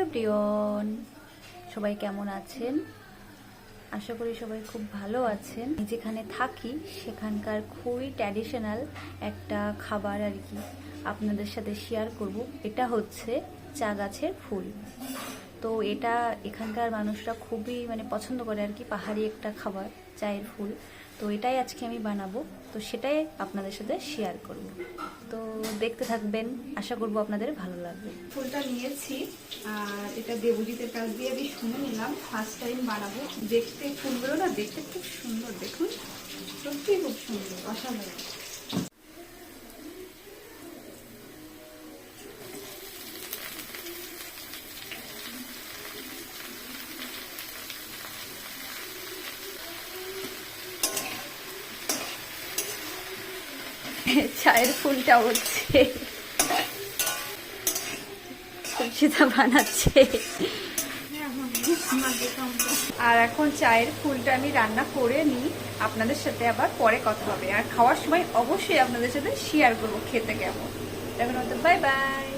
Everyone, সবাই কেমন আছেন? আশা করি সবাই খুব ভালো আছেন। যেখানে থাকি সেখানকার খুবই ট্র্যাডিশনাল একটা খাবার আর কি আপনাদের সাথে শেয়ার করব। এটা হচ্ছে চা গাছের ফুল। তো এটা এখানকার মানুষরা খুবই পছন্দ করে আর কি, পাহাড়ি একটা খাবার চায়ের ফুল। তো এটাই আজকে আমি বানাবো, তো সেটাই আপনাদের সাথে শেয়ার করব। তো দেখতে থাকবেন, আশা করব আপনাদের ভালো লাগবে। ফুলটা নিয়েছি আর এটা দেবজিতের কাছ দিয়ে আমি শুনে নিলাম, ফার্স্ট টাইম বানাবো। দেখতে ফুলগুলো না দেখতে খুব সুন্দর, দেখুন সত্যি খুব সুন্দর, অসাধারণ। চায়ের ফুলটা হচ্ছে সবজিটা বানাচ্ছে। আর এখন চায়ের ফুলটা আমি রান্না করে নিই, আপনাদের সাথে আবার পরে কথা হবে। আর খাওয়ার সময় অবশ্যই আপনাদের সাথে শেয়ার করবো খেতে কেমন। এখন হয়তো বাই বাই।